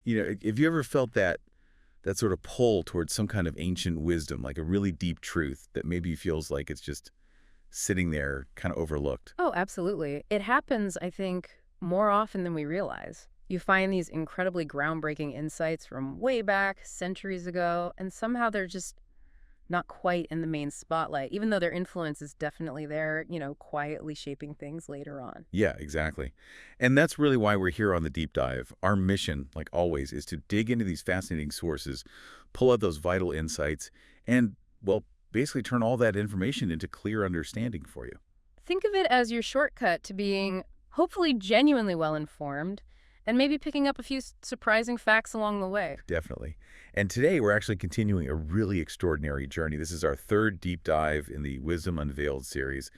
If you ever felt that sort of pull towards some kind of ancient wisdom, like a really deep truth that maybe feels like it's just sitting there kind of overlooked. Oh, absolutely. It happens, I think, more often than we realize. You find these incredibly groundbreaking insights from way back, centuries ago, and somehow they're just not quite in the main spotlight, even though their influence is definitely there, quietly shaping things later on. Yeah, exactly. And that's really why we're here on the deep dive. Our mission, like always, is to dig into these fascinating sources, pull out those vital insights, and, well, basically turn all that information into clear understanding for you. Think of it as your shortcut to being hopefully genuinely well-informed and maybe picking up a few surprising facts along the way. Definitely. And today we're actually continuing a really extraordinary journey. This is our third deep dive in the Wisdom Unveiled series.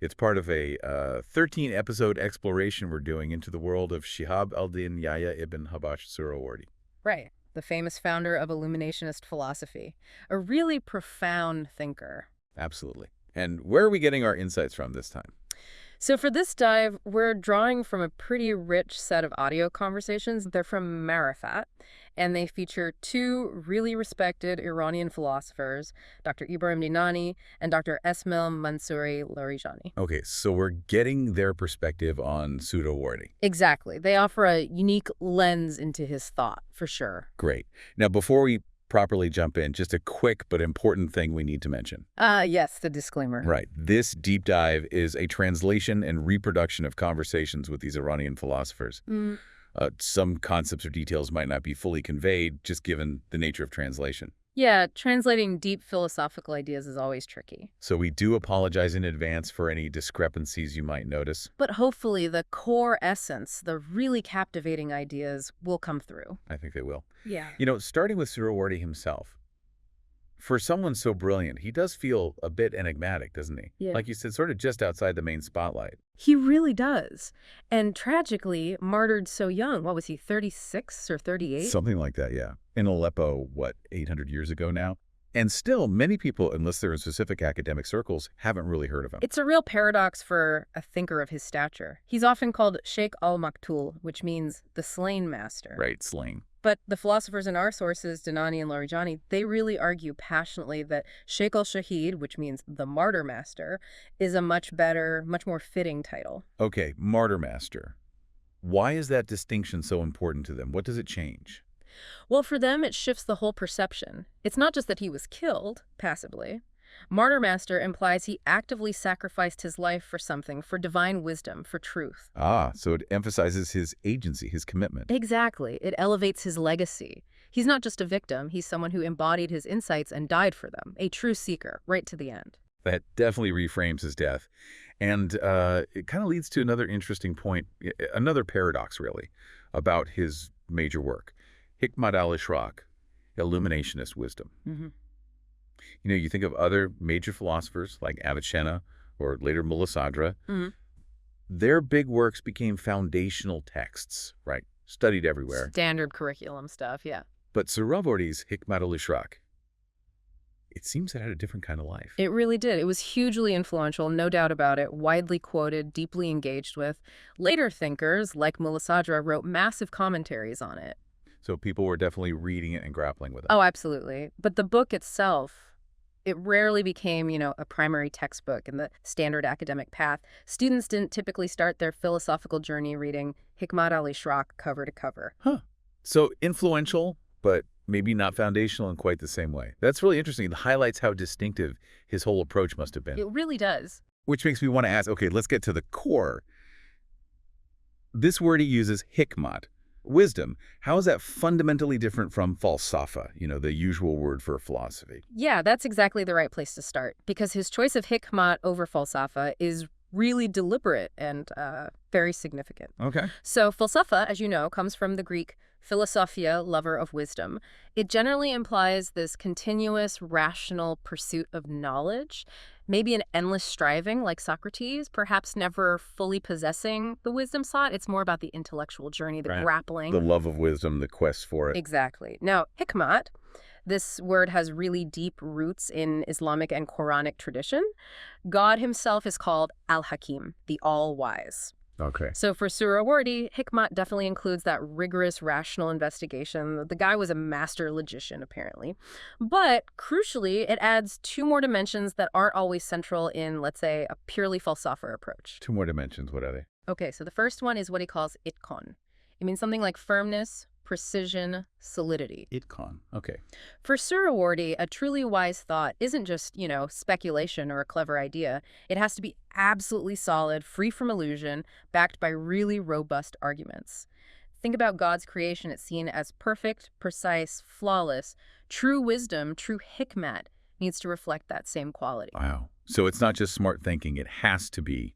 It's part of a 13-episode exploration we're doing into the world of Shihab al-Din Yahya ibn Habash Suhrawardi. Right. The famous founder of Illuminationist philosophy. A really profound thinker. Absolutely. And where are we getting our insights from this time? So for this dive, we're drawing from a pretty rich set of audio conversations. They're from Marifat, and they feature two really respected Iranian philosophers, Dr. Ibrahim Dinani and Dr. Esmail Mansouri Larijani. Okay, so we're getting their perspective on Suhrawardi. Exactly. They offer a unique lens into his thought, for sure. Great. Now, before we properly jump in, just a quick but important thing we need to mention. Yes, the disclaimer. Right. This deep dive is a translation and reproduction of conversations with these Iranian philosophers. Some concepts or details might not be fully conveyed, just given the nature of translation. Yeah, translating deep philosophical ideas is always tricky. So we do apologize in advance for any discrepancies you might notice. But hopefully the core essence, the really captivating ideas, will come through. I think they will. Yeah. Starting with Suhrawardi himself, for someone so brilliant, he does feel a bit enigmatic, doesn't he? Yeah. Like you said, sort of just outside the main spotlight. He really does. And tragically, martyred so young. What was he, 36 or 38? Something like that, yeah. In Aleppo, 800 years ago now? And still, many people, unless they're in specific academic circles, haven't really heard of him. It's a real paradox for a thinker of his stature. He's often called Sheikh al-Maktul, which means the slain master. Right, slain. But the philosophers in our sources, Dinani and Larijani, they really argue passionately that Sheikh al-Shahid, which means the martyr master, is a much better, much more fitting title. Okay, martyr master. Why is that distinction so important to them? What does it change? Well, for them, it shifts the whole perception. It's not just that he was killed, passively. Martyr master implies he actively sacrificed his life for something, for divine wisdom, for truth. Ah, so it emphasizes his agency, his commitment. Exactly. It elevates his legacy. He's not just a victim. He's someone who embodied his insights and died for them. A true seeker, right to the end. That definitely reframes his death. And it kind of leads to another interesting point, another paradox, really, about his major work. Hikmat al-Ishraq, illuminationist wisdom. Mm-hmm. You think of other major philosophers like Avicenna or later Mulla Sadra. Mm-hmm. Their big works became foundational texts, right? Studied everywhere. Standard curriculum stuff, yeah. But Suhrawardi's Hikmat al-Ishraq, it seems it had a different kind of life. It really did. It was hugely influential, no doubt about it, widely quoted, deeply engaged with. Later thinkers, like Mulla Sadra, wrote massive commentaries on it. So people were definitely reading it and grappling with it. Oh, absolutely. But the book itself, it rarely became, a primary textbook in the standard academic path. Students didn't typically start their philosophical journey reading Hikmat al-Ishraq cover to cover. Huh. So influential, but maybe not foundational in quite the same way. That's really interesting. It highlights how distinctive his whole approach must have been. It really does. Which makes me want to ask, okay, let's get to the core. This word he uses, hikmat, wisdom. How is that fundamentally different from falsafa, the usual word for philosophy? Yeah, that's exactly the right place to start, because his choice of hikmat over falsafa is really deliberate and very significant. Okay. So falsafa, as you know, comes from the Greek philosophia, lover of wisdom. It generally implies this continuous, rational pursuit of knowledge, maybe an endless striving like Socrates, perhaps never fully possessing the wisdom sought. It's more about the intellectual journey, the grappling. The love of wisdom, the quest for it. Exactly. Now, hikmat, this word has really deep roots in Islamic and Quranic tradition. God himself is called al-Hakim, the all-wise. Okay. So for Suhrawardi, Hikmat definitely includes that rigorous rational investigation. The guy was a master logician, apparently. But crucially, it adds two more dimensions that aren't always central in, let's say, a purely philosopher approach. Two more dimensions. What are they? Okay, so the first one is what he calls itkon. It means something like firmness, precision, solidity. Itkon. Okay. For Suhrawardi, a truly wise thought isn't just, speculation or a clever idea. It has to be absolutely solid, free from illusion, backed by really robust arguments. Think about God's creation. It's seen as perfect, precise, flawless. True wisdom, true hikmat, needs to reflect that same quality. Wow. So it's not just smart thinking. It has to be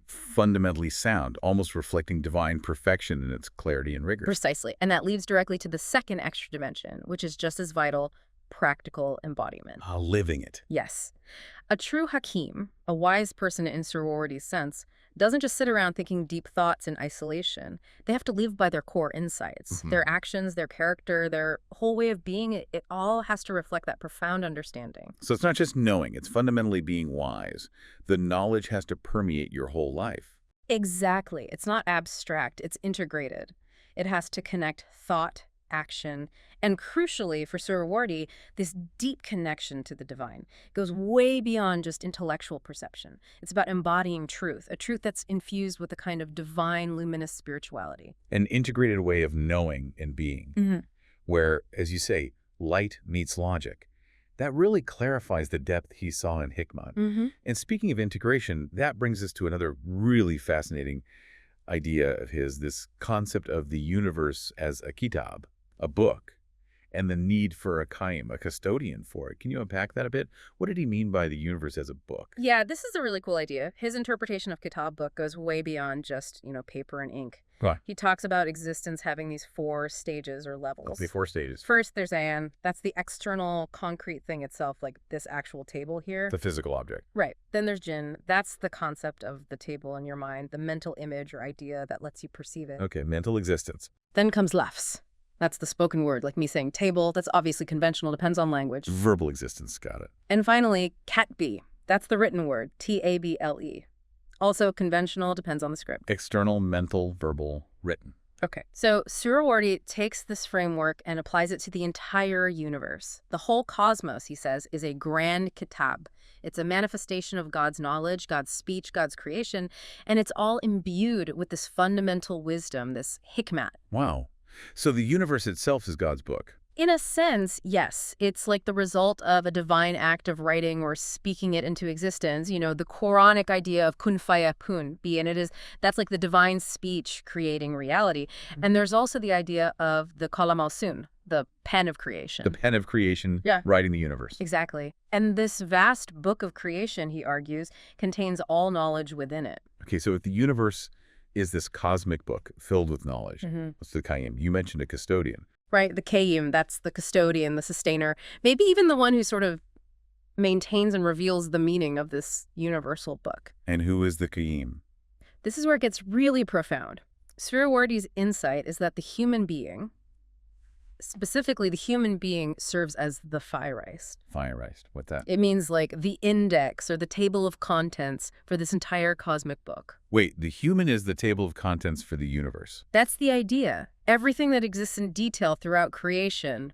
fundamentally sound, almost reflecting divine perfection in its clarity and rigor. Precisely. And that leads directly to the second extra dimension, which is just as vital, practical embodiment. Living it. Yes. A true hakim, a wise person in Suhrawardi's sense, doesn't just sit around thinking deep thoughts in isolation. They have to live by their core insights. Their actions, their character, their whole way of being, it all has to reflect that profound understanding. So it's not just knowing, it's fundamentally being wise. The knowledge has to permeate your whole life. Exactly. It's not abstract, it's integrated. It has to connect thought, action, and crucially for Suhrawardi, this deep connection to the divine goes way beyond just intellectual perception. It's about embodying truth, a truth that's infused with a kind of divine, luminous spirituality. An integrated way of knowing and being, where, as you say, light meets logic. That really clarifies the depth he saw in Hikmat. And speaking of integration, that brings us to another really fascinating idea of his, this concept of the universe as a kitab, a book, and the need for a qaim, a custodian for it. Can you unpack that a bit? What did he mean by the universe as a book? Yeah, this is a really cool idea. His interpretation of kitab book goes way beyond just, paper and ink. Right. He talks about existence having these 4 stages or levels. The 4 stages. First, there's an. That's the external concrete thing itself, like this actual table here. The physical object. Right. Then there's jinn. That's the concept of the table in your mind, the mental image or idea that lets you perceive it. Okay, mental existence. Then comes lafs. That's the spoken word, like me saying table. That's obviously conventional, depends on language. Verbal existence, got it. And finally, katbi. That's the written word, T-A-B-L-E. Also conventional, depends on the script. External, mental, verbal, written. Okay. So Suhrawardi takes this framework and applies it to the entire universe. The whole cosmos, he says, is a grand kitab. It's a manifestation of God's knowledge, God's speech, God's creation, and it's all imbued with this fundamental wisdom, this hikmat. Wow. So the universe itself is God's book. In a sense, yes. It's like the result of a divine act of writing or speaking it into existence. The Quranic idea of kun fayakun, be, and that's like the divine speech creating reality. And there's also the idea of the kalam al-sun, the pen of creation. The pen of creation, writing the universe. Exactly. And this vast book of creation, he argues, contains all knowledge within it. Okay, so if the universe is this cosmic book filled with knowledge, what's the qayyim? You mentioned a custodian. Right, the qayyim, that's the custodian, the sustainer, maybe even the one who sort of maintains and reveals the meaning of this universal book. And who is the qayyim? This is where it gets really profound. Suhrawardi's insight is that the human being, specifically the human being, serves as the Feyreist. Feyreist, what's that? It means like the index or the table of contents for this entire cosmic book. Wait, the human is the table of contents for the universe. That's the idea. Everything that exists in detail throughout creation,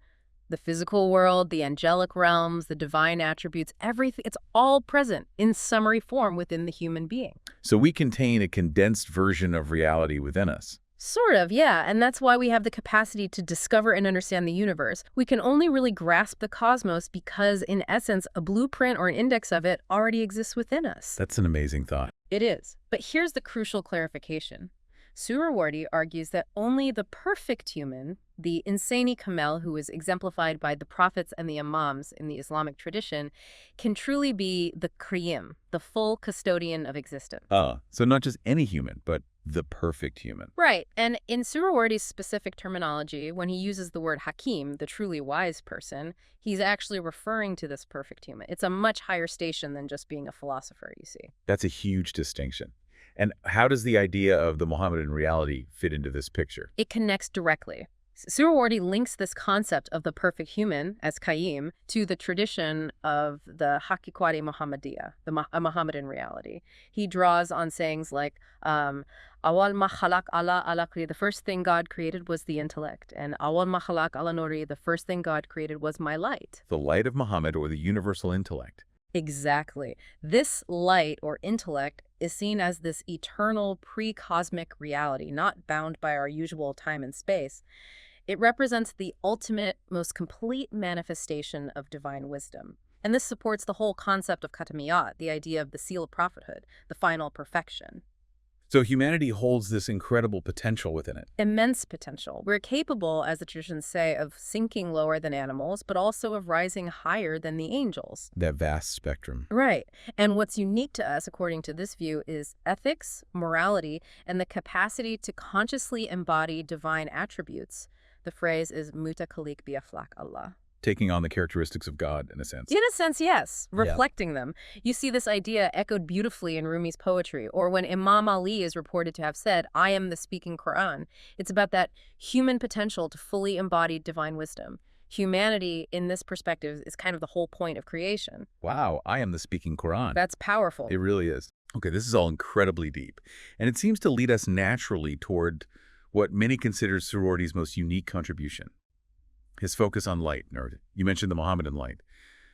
the physical world, the angelic realms, the divine attributes, everything, it's all present in summary form within the human being. So we contain a condensed version of reality within us. Sort of, yeah, and that's why we have the capacity to discover and understand the universe. We can only really grasp the cosmos because, in essence, a blueprint or an index of it already exists within us. That's an amazing thought. It is. But here's the crucial clarification. Suhrawardi argues that only the perfect human, the insani kamel who is exemplified by the prophets and the imams in the Islamic tradition, can truly be the qayyim, the full custodian of existence. So not just any human, but the perfect human. Right. And in Suhrawardi's specific terminology, when he uses the word hakim, the truly wise person, he's actually referring to this perfect human. It's a much higher station than just being a philosopher, you see. That's a huge distinction. And how does the idea of the Mohammedan reality fit into this picture? It connects directly. Suhrawardi links this concept of the perfect human, as Qayyim, to the tradition of the Haqiqat-e Muhammadiyya, a Mohammedan reality. He draws on sayings like, Awal ma khalaq Allah ala the first thing God created was the intellect, and Awal ma khalaq ala nuri, the first thing God created was my light. The light of Muhammad, or the universal intellect. Exactly. This light or intellect is seen as this eternal pre-cosmic reality, not bound by our usual time and space. It represents the ultimate, most complete manifestation of divine wisdom. And this supports the whole concept of Khatamiyat, the idea of the seal of prophethood, the final perfection. So humanity holds this incredible potential within it. Immense potential. We're capable, as the traditions say, of sinking lower than animals, but also of rising higher than the angels. That vast spectrum. Right. And what's unique to us, according to this view, is ethics, morality, and the capacity to consciously embody divine attributes. The phrase is mutakalik bi akhlaq Allah. Taking on the characteristics of God, in a sense. In a sense, yes. Reflecting them. You see this idea echoed beautifully in Rumi's poetry, or when Imam Ali is reported to have said, I am the speaking Quran. It's about that human potential to fully embody divine wisdom. Humanity, in this perspective, is kind of the whole point of creation. Wow, I am the speaking Quran. That's powerful. It really is. Okay, this is all incredibly deep. And it seems to lead us naturally toward what many consider Suhrawardi's most unique contribution. His focus on light, nerd. You mentioned the Mohammedan light.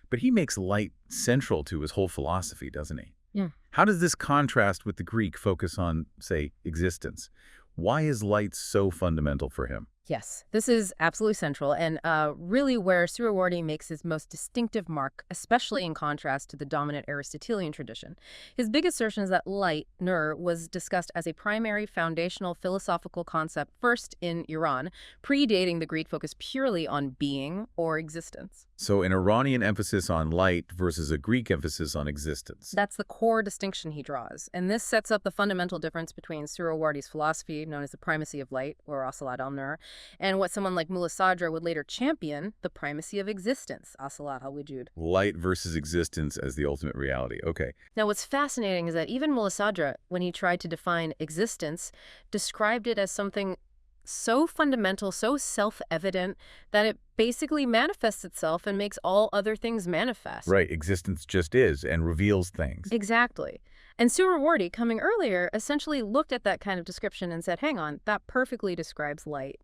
But he makes light central to his whole philosophy, doesn't he? Yeah. How does this contrast with the Greek focus on, say, existence? Why is light so fundamental for him? Yes, this is absolutely central and really where Suhrawardi makes his most distinctive mark, especially in contrast to the dominant Aristotelian tradition. His big assertion is that light, nur, was discussed as a primary foundational philosophical concept first in Iran, predating the Greek focus purely on being or existence. So an Iranian emphasis on light versus a Greek emphasis on existence. That's the core distinction he draws. And this sets up the fundamental difference between Suhrawardi's philosophy, known as the primacy of light, or asalat al-nur, and what someone like Mullah Sadra would later champion, the primacy of existence, asalat al-wujud. Light versus existence as the ultimate reality. Okay. Now, what's fascinating is that even Mullah Sadra, when he tried to define existence, described it as something so fundamental, so self-evident, that it basically manifests itself and makes all other things manifest. Right, existence just is and reveals things. Exactly. And Suhrawardi, coming earlier, essentially looked at that kind of description and said, hang on, that perfectly describes light.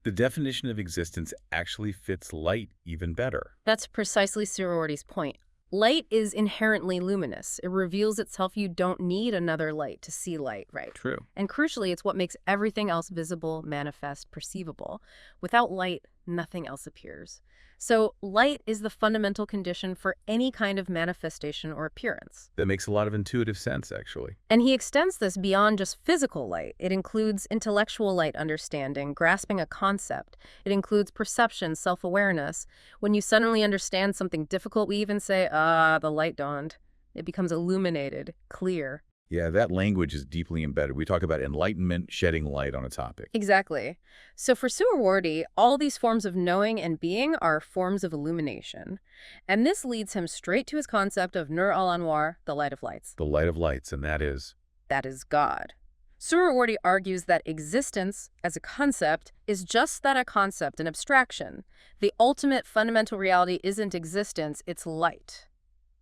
The definition of existence actually fits light even better. That's precisely Suhrawardi's point. Light is inherently luminous. It reveals itself. You don't need another light to see light, right? True. And crucially, it's what makes everything else visible, manifest, perceivable. Without light, nothing else appears. So light is the fundamental condition for any kind of manifestation or appearance. That makes a lot of intuitive sense, actually. And he extends this beyond just physical light. It includes intellectual light understanding, grasping a concept. It includes perception, self-awareness. When you suddenly understand something difficult, we even say, the light dawned. It becomes illuminated, clear. Yeah, that language is deeply embedded. We talk about enlightenment, shedding light on a topic. Exactly. So for Suhrawardi, all these forms of knowing and being are forms of illumination. And this leads him straight to his concept of Nur al-Anwar, the light of lights. The light of lights, and that is? That is God. Suhrawardi argues that existence, as a concept, is just that, a concept, an abstraction. The ultimate fundamental reality isn't existence, it's light.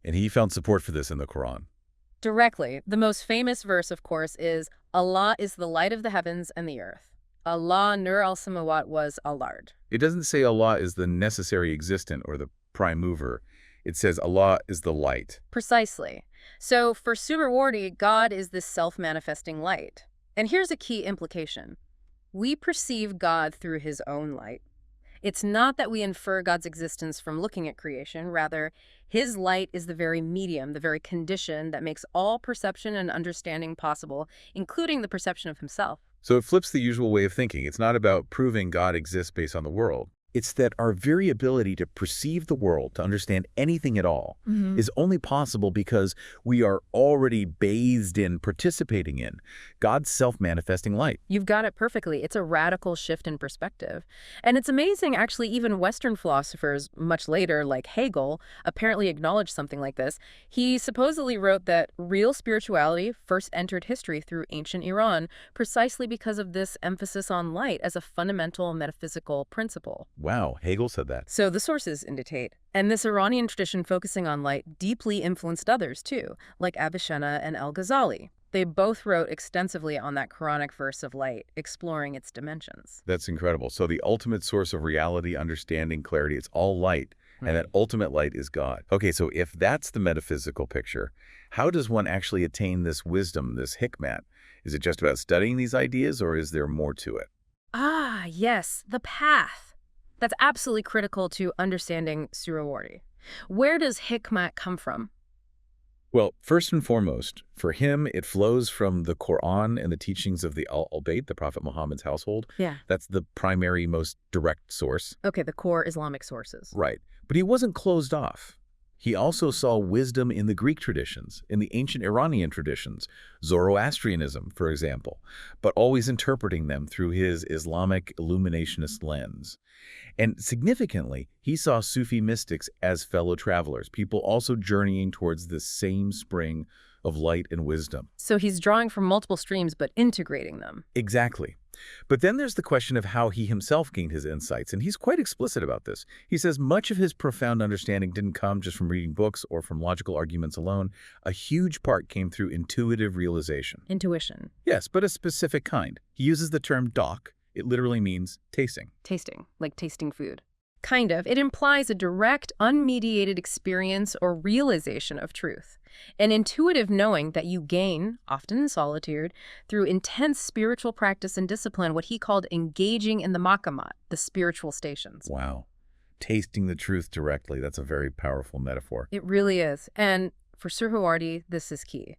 And he found support for this in the Quran. Directly. The most famous verse, of course, is, Allah is the light of the heavens and the earth. Allah nur al-samawat was al-ard. It doesn't say Allah is the necessary existent or the prime mover. It says Allah is the light. Precisely. So for Suhrawardi, God is this self-manifesting light. And here's a key implication. We perceive God through his own light. It's not that we infer God's existence from looking at creation. Rather, his light is the very medium, the very condition that makes all perception and understanding possible, including the perception of himself. So it flips the usual way of thinking. It's not about proving God exists based on the world. It's that our very ability to perceive the world, to understand anything at all, is only possible because we are already bathed in, participating in, God's self-manifesting light. You've got it perfectly. It's a radical shift in perspective. And it's amazing, actually, even Western philosophers much later, like Hegel, apparently acknowledged something like this. He supposedly wrote that real spirituality first entered history through ancient Iran precisely because of this emphasis on light as a fundamental metaphysical principle. Wow, Hegel said that. So the sources indicate. And this Iranian tradition focusing on light deeply influenced others, too, like Avicenna and al-Ghazali. They both wrote extensively on that Quranic verse of light, exploring its dimensions. That's incredible. So the ultimate source of reality, understanding, clarity, it's all light. And that ultimate light is God. Okay, so if that's the metaphysical picture, how does one actually attain this wisdom, this Hikmat? Is it just about studying these ideas, or is there more to it? Ah, yes, the path. That's absolutely critical to understanding Suhrawardi. Where does Hikmat come from? Well, first and foremost, for him, it flows from the Quran and the teachings of the al-Bayt, the Prophet Muhammad's household. Yeah. That's the primary, most direct source. Okay, the core Islamic sources. Right. But he wasn't closed off. He also saw wisdom in the Greek traditions, in the ancient Iranian traditions, Zoroastrianism, for example, but always interpreting them through his Islamic illuminationist lens. And significantly, he saw Sufi mystics as fellow travelers, people also journeying towards this same spring of light and wisdom. So he's drawing from multiple streams, but integrating them. Exactly. But then there's the question of how he himself gained his insights, and he's quite explicit about this. He says much of his profound understanding didn't come just from reading books or from logical arguments alone. A huge part came through intuitive realization. Intuition. Yes, but a specific kind. He uses the term dak. It literally means tasting. Tasting, like tasting food. Kind of. It implies a direct, unmediated experience or realization of truth. An intuitive knowing that you gain, often in solitude, through intense spiritual practice and discipline, what he called engaging in the maqamat, the spiritual stations. Wow. Tasting the truth directly. That's a very powerful metaphor. It really is. And for Suhrawardi, this is key.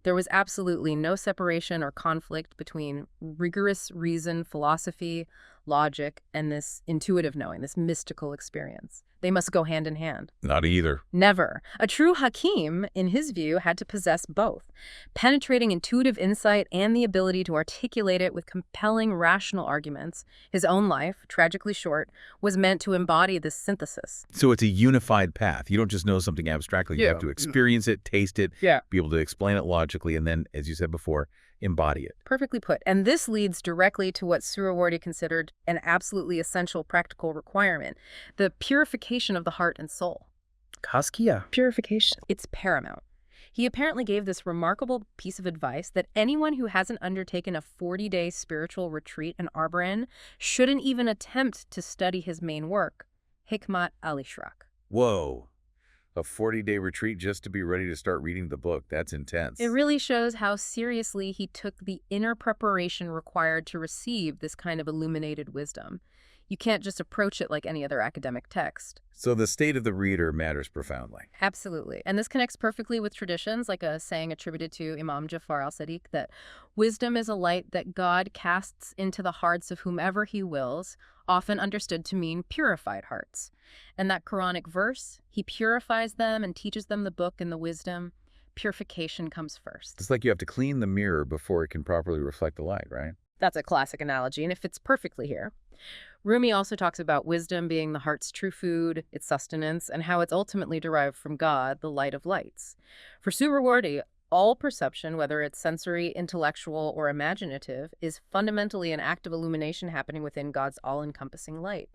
There was absolutely no separation or conflict between rigorous reason, philosophy, logic, and this intuitive knowing, this mystical experience. They must go hand in hand. Not either. Never. A true Hakim, in his view, had to possess both, penetrating intuitive insight and the ability to articulate it with compelling rational arguments. His own life, tragically short, was meant to embody this synthesis. So it's a unified path. You don't just know something abstractly. You have to experience it, taste it, be able to explain it logically, and then, as you said before, embody it. Perfectly put. And this leads directly to what Suhrawardi considered an absolutely essential practical requirement, the purification of the heart and soul. Kaskia. Purification. It's paramount. He apparently gave this remarkable piece of advice that anyone who hasn't undertaken a 40-day spiritual retreat in Arbarin shouldn't even attempt to study his main work, Hikmat al-Ishraq. Whoa. A 40-day retreat just to be ready to start reading the book. That's intense. It really shows how seriously he took the inner preparation required to receive this kind of illuminated wisdom. You can't just approach it like any other academic text. So the state of the reader matters profoundly. Absolutely. And this connects perfectly with traditions like a saying attributed to Imam Jafar al-Sadiq that wisdom is a light that God casts into the hearts of whomever he wills, often understood to mean purified hearts. And that Quranic verse, he purifies them and teaches them the book and the wisdom. Purification comes first. It's like you have to clean the mirror before it can properly reflect the light, right? That's a classic analogy, and it fits perfectly here. Rumi also talks about wisdom being the heart's true food, its sustenance, and how it's ultimately derived from God, the light of lights. For Suhrawardi, all perception, whether it's sensory, intellectual, or imaginative, is fundamentally an act of illumination happening within God's all-encompassing light.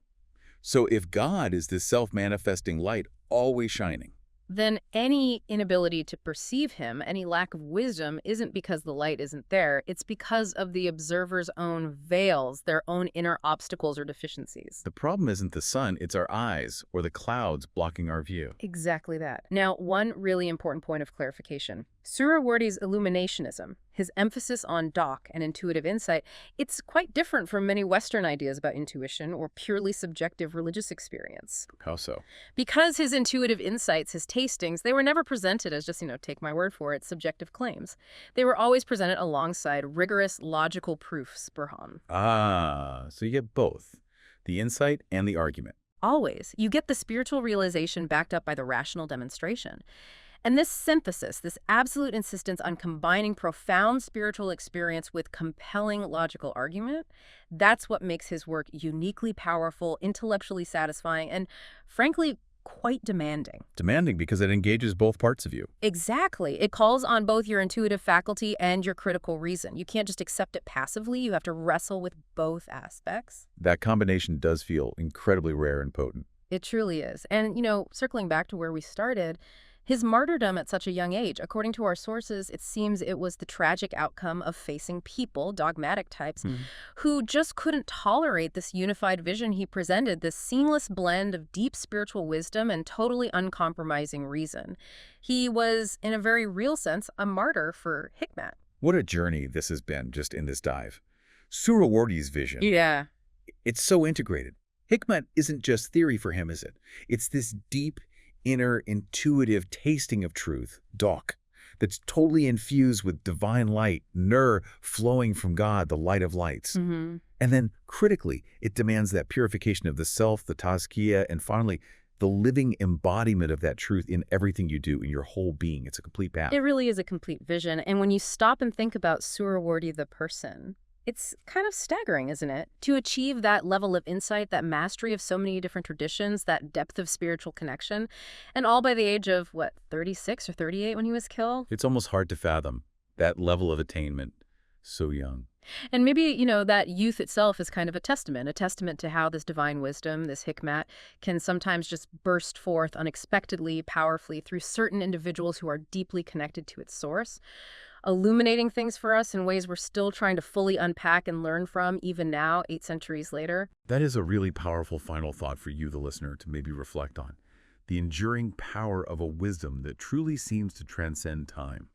So if God is this self-manifesting light always shining, then any inability to perceive him, any lack of wisdom, isn't because the light isn't there. It's because of the observer's own veils, their own inner obstacles or deficiencies. the problem isn't the sun, it's our eyes or the clouds blocking our view. Exactly that. Now, one really important point of clarification. Suhrawardi's illuminationism, his emphasis on dak and intuitive insight, it's quite different from many Western ideas about intuition or purely subjective religious experience. How so? Because his intuitive insights, his tastings, they were never presented as just, take my word for it, subjective claims. They were always presented alongside rigorous logical proofs, Burhan. Ah, so you get both. the insight and the argument. Always. You get the spiritual realization backed up by the rational demonstration. And this synthesis, this absolute insistence on combining profound spiritual experience with compelling logical argument, that's what makes his work uniquely powerful, intellectually satisfying, and frankly, quite demanding. Demanding because it engages both parts of you. Exactly. It calls on both your intuitive faculty and your critical reason. You can't just accept it passively. You have to wrestle with both aspects. That combination does feel incredibly rare and potent. It truly is. And, circling back to where we started, his martyrdom at such a young age, according to our sources, it seems it was the tragic outcome of facing people, dogmatic types, who just couldn't tolerate this unified vision he presented, this seamless blend of deep spiritual wisdom and totally uncompromising reason. He was, in a very real sense, a martyr for Hikmat. What a journey this has been just in this dive. Suhrawardi's vision. Yeah. It's so integrated. Hikmat isn't just theory for him, is it? It's this deep, inner, intuitive tasting of truth, Doc, that's totally infused with divine light, nur flowing from God, the light of lights. And then, critically, it demands that purification of the self, the tazkiyah, and finally, the living embodiment of that truth in everything you do, in your whole being. It's a complete path. It really is a complete vision. And when you stop and think about Suhrawardi the person, it's kind of staggering, isn't it? To achieve that level of insight, that mastery of so many different traditions, that depth of spiritual connection, and all by the age of, 36 or 38 when he was killed? It's almost hard to fathom that level of attainment so young. And maybe, that youth itself is kind of a testament to how this divine wisdom, this hikmat, can sometimes just burst forth unexpectedly, powerfully through certain individuals who are deeply connected to its source, illuminating things for us in ways we're still trying to fully unpack and learn from, even now, 8 centuries later. That is a really powerful final thought for you, the listener, to maybe reflect on. The enduring power of a wisdom that truly seems to transcend time.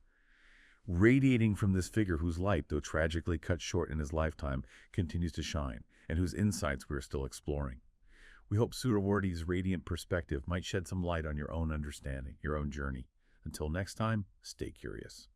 Radiating from this figure whose light, though tragically cut short in his lifetime, continues to shine, and whose insights we are still exploring. We hope Suhrawardi's radiant perspective might shed some light on your own understanding, your own journey. Until next time, stay curious.